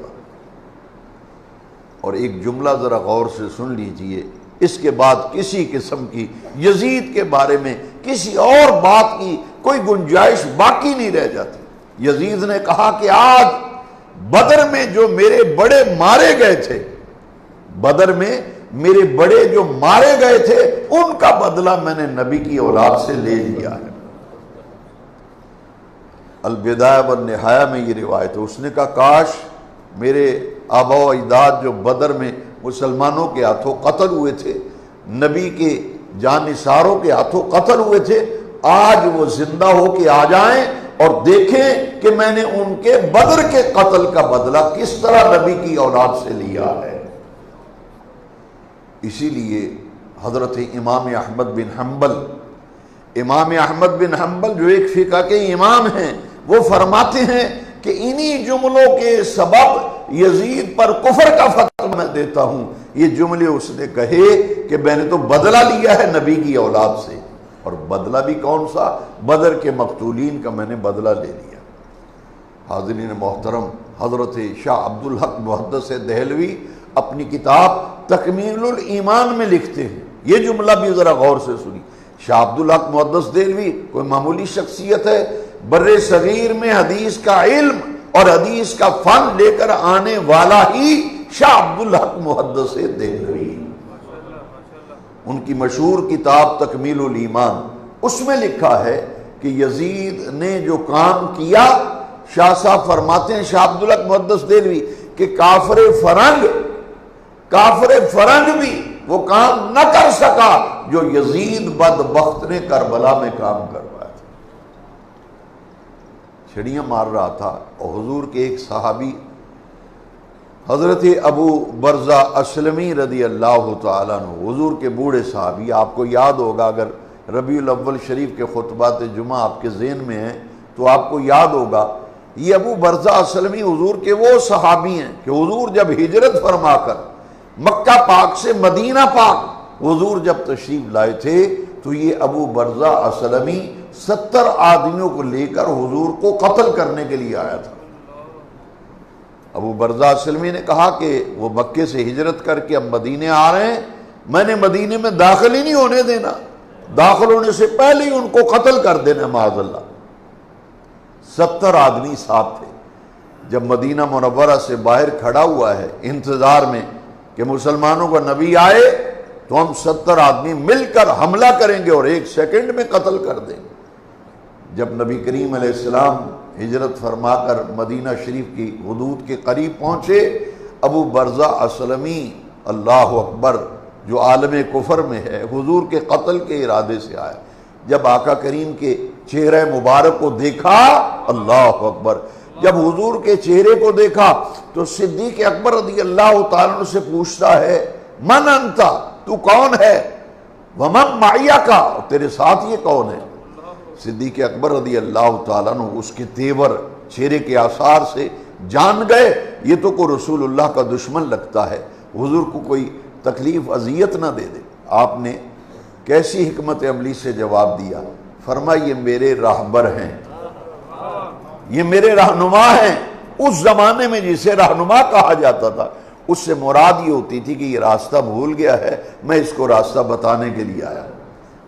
اور ایک جملہ ذرا غور سے سن لیجئے، اس کے بعد کسی قسم کی یزید کے بارے میں کسی اور بات کی کوئی گنجائش باقی نہیں رہ جاتی۔ یزید نے کہا کہ آج بدر میں جو میرے بڑے مارے گئے تھے، بدر میں میرے بڑے جو مارے گئے تھے ان کا بدلہ میں نے نبی کی اولاد سے لے لیا ہے۔ البدایہ والنہایہ میں یہ روایت ہے، اس نے کہا کاش میرے آبا و اجداد جو بدر میں مسلمانوں کے ہاتھوں قتل ہوئے تھے، نبی کے جانثاروں کے ہاتھوں قتل ہوئے تھے، آج وہ زندہ ہو کے آ جائیں اور دیکھیں کہ میں نے ان کے بدر کے قتل کا بدلہ کس طرح نبی کی اولاد سے لیا ہے۔ اسی لیے حضرت امام احمد بن حنبل، امام احمد بن حنبل جو ایک فقہ کے امام ہیں، وہ فرماتے ہیں کہ انہی جملوں کے سبب یزید پر کفر کا فتویٰ میں دیتا ہوں۔ یہ جملے اس نے کہے کہ میں نے تو بدلہ لیا ہے نبی کی اولاد سے، اور بدلہ بھی کون سا؟ بدر کے مقتولین کا میں نے بدلہ لے لیا۔ حاضرین محترم، حضرت شاہ عبدالحق محدث دہلوی اپنی کتاب تکمیل الایمان میں لکھتے ہیں، یہ جملہ بھی ذرا غور سے سنی۔ شاہ عبدالحق محدث دہلوی کوئی معمولی شخصیت ہے، بر صغیر میں حدیث کا علم اور حدیث کا فن لے کر آنے والا ہی شاہ عبدالحق محدث دہلوی۔ ان کی مشہور کتاب تکمیل الایمان، اس میں لکھا ہے کہ یزید نے جو کام کیا، شاہ صاحب فرماتے ہیں شاہ عبدالحق محدث دہلوی کہ کافر فرنگ بھی وہ کام نہ کر سکا جو یزید بدبخت نے کربلا میں کام کروایا تھا۔ چھڑیاں مار رہا تھا، اور حضور کے ایک صحابی حضرت ابو برزہ اسلمی رضی اللہ تعالیٰ عنہ، حضور کے بوڑھے صحابی، آپ کو یاد ہوگا اگر ربیع الاول شریف کے خطبات جمعہ آپ کے ذہن میں ہیں تو آپ کو یاد ہوگا، یہ ابو برزہ اسلمی حضور کے وہ صحابی ہیں کہ حضور جب ہجرت فرما کر مکہ پاک سے مدینہ پاک حضور جب تشریف لائے تھے تو یہ ابو برزہ اسلمی 70 آدمیوں کو لے کر حضور کو قتل کرنے کے لیے آیا تھا۔ ابو برزہ اسلمی نے کہا کہ وہ مکے سے ہجرت کر کے اب مدینے آ رہے ہیں، میں نے مدینے میں داخل ہی نہیں ہونے دینا، داخل ہونے سے پہلے ہی ان کو قتل کر دینا معاذ اللہ۔ 70 آدمی ساتھ تھے۔ جب مدینہ منورہ سے باہر کھڑا ہوا ہے انتظار میں کہ مسلمانوں کا نبی آئے تو ہم 70 آدمی مل کر حملہ کریں گے اور 1 سیکنڈ میں قتل کر دیں گے۔ جب نبی کریم علیہ السلام ہجرت فرما کر مدینہ شریف کی حدود کے قریب پہنچے، ابو برزہ اسلمی اللہ اکبر جو عالم کفر میں ہے حضور کے قتل کے ارادے سے آیا۔ جب آقا کریم کے چہرے مبارک کو دیکھا، اللہ اکبر، جب حضور کے چہرے کو دیکھا تو صدیق اکبر رضی اللہ تعالیٰ عنہ سے پوچھتا ہے من انتا، تو کون ہے؟ ومن معیکا، تیرے ساتھ یہ کون ہے؟ صدیق اکبر رضی اللہ تعالیٰ عنہ اس کے تیور چہرے کے آثار سے جان گئے یہ تو کوئی رسول اللہ کا دشمن لگتا ہے، حضور کو کوئی تکلیف اذیت نہ دے دے۔ آپ نے کیسی حکمت عملی سے جواب دیا، فرمایا یہ میرے راہبر ہیں، یہ میرے رہنما ہیں۔ اس زمانے میں جسے رہنما کہا جاتا تھا اس سے مراد یہ ہوتی تھی کہ یہ راستہ بھول گیا ہے، میں اس کو راستہ بتانے کے لیے آیا۔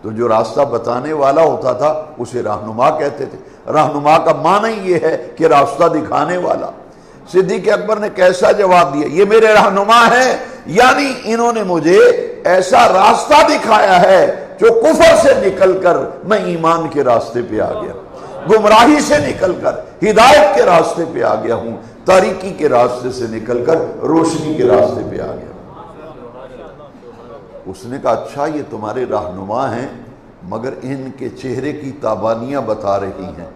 تو جو راستہ بتانے والا ہوتا تھا اسے رہنما کہتے تھے۔ رہنما کا معنی یہ ہے کہ راستہ دکھانے والا۔ صدیق اکبر نے کیسا جواب دیا، یہ میرے رہنما ہیں، یعنی انہوں نے مجھے ایسا راستہ دکھایا ہے جو کفر سے نکل کر میں ایمان کے راستے پہ آ گیا، گمراہی سے نکل کر ہدایت کے راستے پہ آ گیا ہوں، تاریکی کے راستے سے نکل کر روشنی کے راستے پہ آ گیا۔ اس نے کہا اچھا یہ تمہارے رہنما ہیں، مگر ان کے چہرے کی تابانیاں بتا رہی ہیں،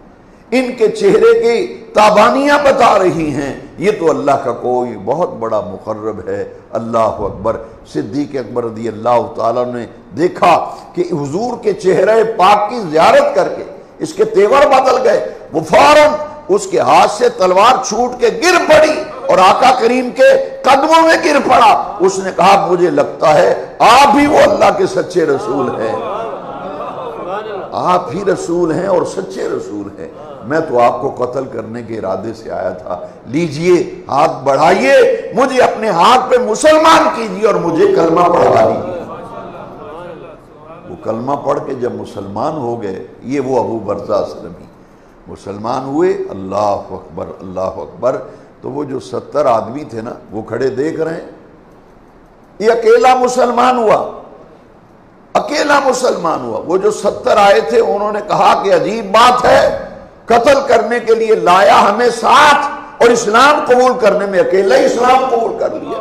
ان کے چہرے کی تابانیاں بتا رہی ہیں، یہ تو اللہ کا کوئی بہت بڑا مقرب ہے۔ اللہ اکبر۔ صدیق اکبر رضی اللہ تعالیٰ نے دیکھا کہ حضور کے چہرے پاک کی زیارت کر کے اس کے تیور بدل گئے، وہ فوراً اس کے ہاتھ سے تلوار چھوٹ کے گر پڑی اور آقا کریم کے قدموں میں گر پڑا۔ اس نے کہا مجھے لگتا ہے آپ ہی وہ اللہ کے سچے رسول ہیں، آپ ہی رسول ہیں اور سچے رسول ہیں، میں تو آپ کو قتل کرنے کے ارادے سے آیا تھا، لیجئے ہاتھ بڑھائیے، مجھے اپنے ہاتھ پہ مسلمان کیجئے اور مجھے کلمہ پڑھا دیجئے۔ وہ کلمہ پڑھ کے جب مسلمان ہو گئے، یہ وہ ابو برزہ اسلمی مسلمان ہوئے، اللہ اکبر اللہ اکبر۔ تو وہ جو 70 آدمی تھے نا وہ کھڑے دیکھ رہے ہیں، یہ اکیلا مسلمان ہوا، اکیلا مسلمان ہوا۔ وہ جو 70 آئے تھے انہوں نے کہا کہ عجیب بات ہے، قتل کرنے کے لیے لایا ہمیں ساتھ اور اسلام قبول کرنے میں اکیلا ہی اسلام قبول کر لیا۔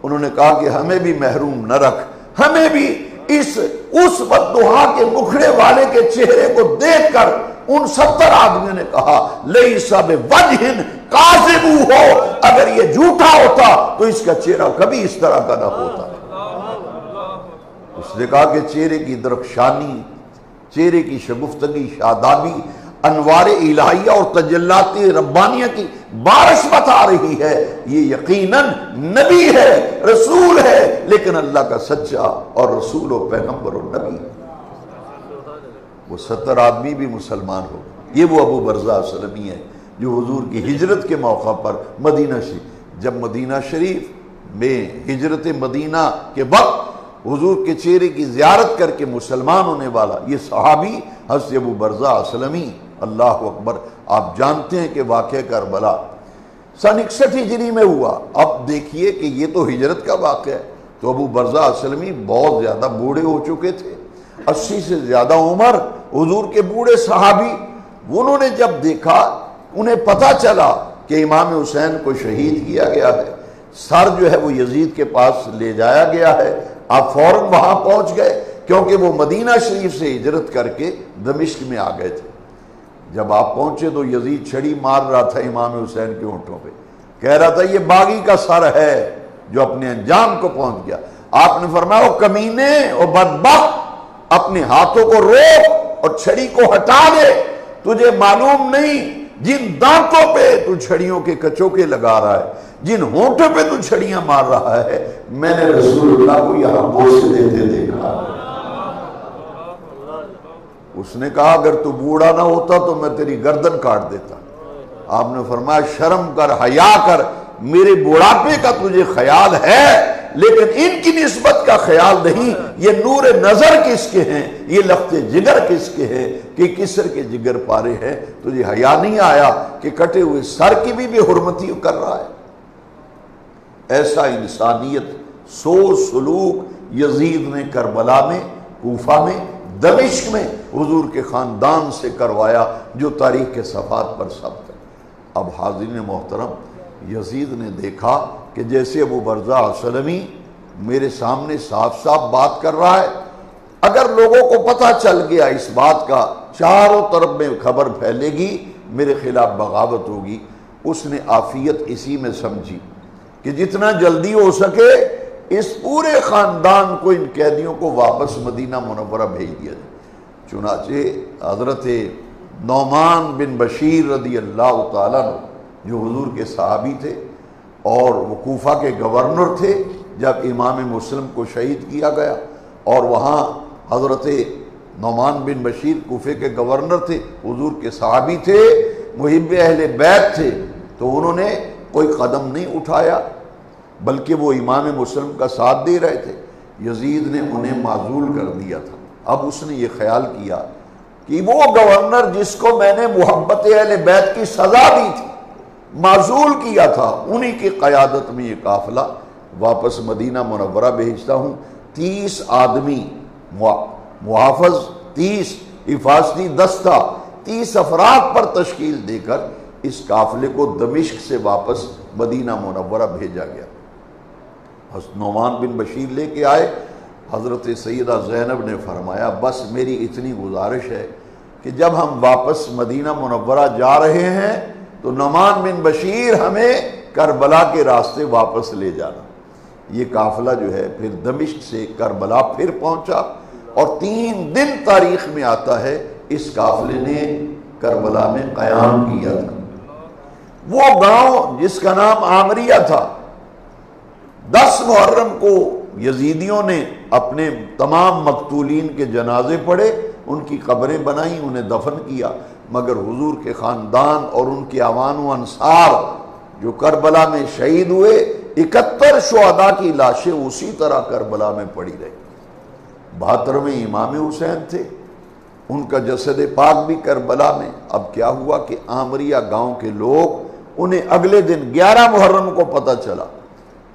انہوں نے کہا کہ ہمیں بھی محروم نہ رکھ، ہمیں بھی اس بددعا کے مکھڑے والے کے چہرے کو دیکھ کر ان 70 آدمیوں نے کہا لیس بوجہ کاذب ہو، اگر یہ جھوٹا ہوتا تو اس کا چہرہ کبھی اس طرح کا نہ ہوتا۔ اس نے کہا کہ چہرے کی درخشانی، چہرے کی شگفتگی، شادابی، انوار الہیہ اور تجلات ربانیہ کی بارش بتا رہی ہے، یہ یقیناً نبی ہے، رسول ہے، لیکن اللہ کا سچا اور رسول و پیغمبر و نبی۔ وہ 70 آدمی بھی مسلمان ہو، یہ وہ ابو برزہ اسلمی ہے جو حضور کی ہجرت کے موقع پر مدینہ شریف، جب مدینہ شریف میں ہجرت مدینہ کے وقت حضور کے چہرے کی زیارت کر کے مسلمان ہونے والا یہ صحابی حضرت ابو برزہ اسلمی، اللہ اکبر۔ آپ جانتے ہیں کہ واقعہ کربلا سن 61 ہجری میں ہوا۔ اب دیکھیے کہ یہ تو ہجرت کا واقعہ ہے، تو ابو برزہ اسلمی بہت زیادہ بوڑھے ہو چکے تھے، 80 سے زیادہ عمر، حضور کے بوڑھے صحابی۔ انہوں نے جب دیکھا، انہیں پتہ چلا کہ امام حسین کو شہید کیا گیا ہے، سر جو ہے وہ یزید کے پاس لے جایا گیا ہے، آپ فوراً وہاں پہنچ گئے کیونکہ وہ مدینہ شریف سے ہجرت کر کے دمشق میں آ گئے تھے۔ جب آپ پہنچے تو یزید چھڑی مار رہا تھا امام حسین کے ہونٹوں پہ، کہہ رہا تھا یہ باغی کا سر ہے جو اپنے انجام کو پہنچ گیا۔ آپ نے فرمایا او کمینے، او بدبخت، اپنے ہاتھوں کو روک اور چھڑی کو ہٹا دے، تجھے معلوم نہیں جن دانتوں پہ تو چھڑیوں کے کچوکے لگا رہا ہے، جن ہونٹوں پہ تو چھڑیاں مار رہا ہے، میں نے رسول اللہ کو یہاں بوس دیتے دیکھا۔ اس نے کہا اگر تو بوڑھا نہ ہوتا تو میں تیری گردن کاٹ دیتا۔ آپ نے فرمایا شرم کر، حیا کر، میرے بوڑھاپے کا تجھے خیال ہے لیکن ان کی نسبت کا خیال نہیں۔ یہ نور نظر کس کے ہیں، یہ لخت جگر کس کے ہیں کہ کسر کے جگر پارے ہیں، تجھے حیا نہیں آیا کہ کٹے ہوئے سر کی بھی بے حرمتی کر رہا ہے۔ ایسا انسانیت سوچ سلوک یزید نے کربلا میں، کوفہ میں، دمشق میں حضور کے خاندان سے کروایا جو تاریخ کے صفحات پر ثبت ہے۔ اب حاضرین محترم، یزید نے دیکھا کہ جیسے ابو برزہ سلمی میرے سامنے صاف صاف بات کر رہا ہے، اگر لوگوں کو پتہ چل گیا اس بات کا، چاروں طرف میں خبر پھیلے گی، میرے خلاف بغاوت ہوگی۔ اس نے عافیت اسی میں سمجھی کہ جتنا جلدی ہو سکے اس پورے خاندان کو، ان قیدیوں کو واپس مدینہ منورہ بھیج دیا جائے۔ چنانچہ حضرت نعمان بن بشیر رضی اللہ تعالیٰ عنہ جو حضور کے صحابی تھے اور وہ کوفہ کے گورنر تھے جب امام مسلم کو شہید کیا گیا، اور وہاں حضرت نعمان بن بشیر کوفے کے گورنر تھے، حضور کے صحابی تھے، محب اہل بیت تھے، تو انہوں نے کوئی قدم نہیں اٹھایا بلکہ وہ امام مسلم کا ساتھ دے رہے تھے۔ یزید نے انہیں معزول کر دیا تھا۔ اب اس نے یہ خیال کیا کہ وہ گورنر جس کو میں نے محبت اہل بیت کی سزا دی تھی، معزول کیا تھا، انہی کی قیادت میں یہ قافلہ واپس مدینہ منورہ بھیجتا ہوں۔ 30 آدمی محافظ، 30 حفاظتی دستہ، 30 افراد پر تشکیل دے کر اس قافلے کو دمشق سے واپس مدینہ منورہ بھیجا گیا۔ نعمان بن بشیر لے کے آئے، حضرت سیدہ زینب نے فرمایا بس میری اتنی گزارش ہے کہ جب ہم واپس مدینہ منورہ جا رہے ہیں تو نعمان بن بشیر ہمیں کربلا کے راستے واپس لے جانا۔ یہ قافلہ جو ہے پھر دمشق سے کربلا پھر پہنچا، اور 3 دن تاریخ میں آتا ہے اس قافلے نے کربلا میں قیام کیا تھا۔ وہ گاؤں جس کا نام عامریہ تھا، 10 محرم کو یزیدیوں نے اپنے تمام مقتولین کے جنازے پڑھے، ان کی قبریں بنائیں، انہیں دفن کیا، مگر حضور کے خاندان اور ان کے اعوان و انصار جو کربلا میں شہید ہوئے، 71 شہداء کی لاشیں اسی طرح کربلا میں پڑی رہی۔ 72ویں امام حسین تھے، ان کا جسد پاک بھی کربلا میں۔ اب کیا ہوا کہ عامریہ گاؤں کے لوگ، انہیں اگلے دن 11 محرم کو پتہ چلا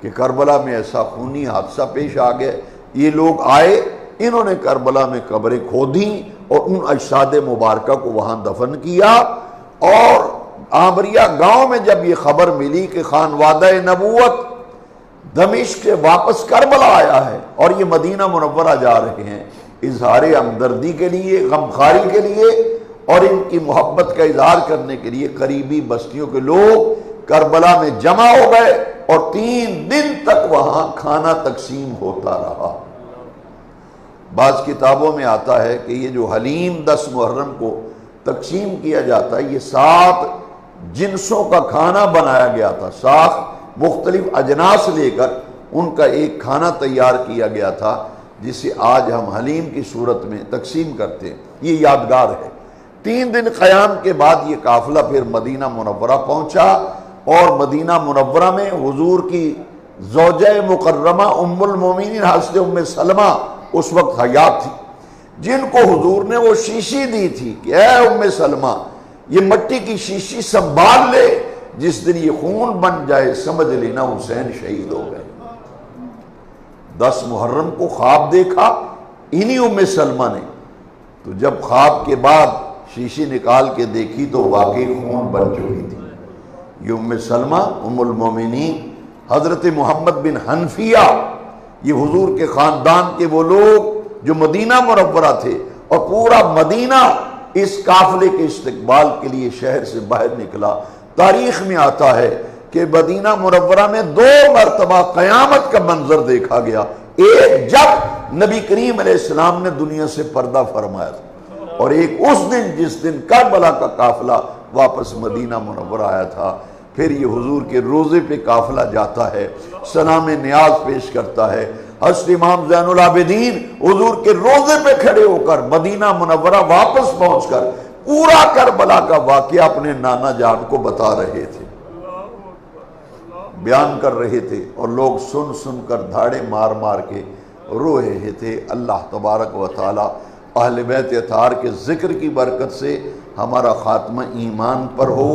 کہ کربلا میں ایسا خونی حادثہ پیش آ گیا۔ یہ لوگ آئے، انہوں نے کربلا میں قبریں کھودیں اور ان اجساد مبارکہ کو وہاں دفن کیا۔ اور عامریہ گاؤں میں جب یہ خبر ملی کہ خانوادہ نبوت دمشق سے واپس کربلا آیا ہے اور یہ مدینہ منورہ جا رہے ہیں، اظہار ہمدردی کے لیے، غمخواری کے لیے اور ان کی محبت کا اظہار کرنے کے لیے قریبی بستیوں کے لوگ کربلا میں جمع ہو گئے، اور 3 دن تک وہاں کھانا تقسیم ہوتا رہا۔ بعض کتابوں میں آتا ہے کہ یہ جو حلیم 10 محرم کو تقسیم کیا جاتا ہے، یہ 7 جنسوں کا کھانا بنایا گیا تھا، 7 مختلف اجناس لے کر ان کا ایک کھانا تیار کیا گیا تھا، جسے آج ہم حلیم کی صورت میں تقسیم کرتے ہیں۔ یہ یادگار ہے۔ 3 دن قیام کے بعد یہ قافلہ پھر مدینہ منورہ پہنچا، اور مدینہ منورہ میں حضور کی زوجہ مکرمہ ام المومنین حضرت ام سلمہ اس وقت حیات تھی، جن کو حضور نے وہ شیشی دی تھی کہ اے ام سلمہ یہ مٹی کی شیشی سنبھال لے، جس دن یہ خون بن جائے سمجھ لینا حسین شہید ہو گئے۔ 10 محرم کو خواب دیکھا انہی ام سلمہ نے، تو جب خواب کے بعد شیشی نکال کے دیکھی تو واقعی خون بن چکی تھی۔ یہ ام سلمہ ام المومنین حضرت محمد بن حنفیہ، یہ حضور کے خاندان کے وہ لوگ جو مدینہ منورہ تھے، اور پورا مدینہ اس قافلے کے استقبال کے لیے شہر سے باہر نکلا۔ تاریخ میں آتا ہے کہ مدینہ منورہ میں 2 مرتبہ قیامت کا منظر دیکھا گیا، ایک جب نبی کریم علیہ السلام نے دنیا سے پردہ فرمایا تھا، اور ایک اس دن جس دن کربلا کا قافلہ واپس مدینہ منورہ آیا تھا۔ پھر یہ حضور کے روزے پہ قافلہ جاتا ہے، سلام نیاز پیش کرتا ہے۔ حضرت امام زین العابدین حضور کے روزے پہ کھڑے ہو کر مدینہ منورہ واپس پہنچ کر پورا کربلا کا واقعہ اپنے نانا جان کو بتا رہے تھے، بیان کر رہے تھے، اور لوگ سن سن کر دھاڑے مار مار کے رو رہے تھے۔ اللہ تبارک و تعالی اہل بیت اطہار کے ذکر کی برکت سے ہمارا خاتمہ ایمان پر ہو،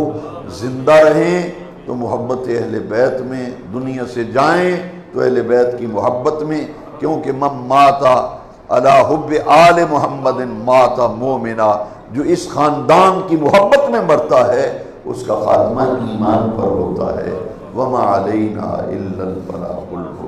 زندہ رہیں تو محبت اہل بیت میں، دنیا سے جائیں تو اہل بیت کی محبت میں، کیونکہ من ماتا علی حب آل محمد ماتا مومنا، جو اس خاندان کی محبت میں مرتا ہے اس کا خاتمہ ایمان پر ہوتا ہے۔ وما علینا الا البلاغ المبین۔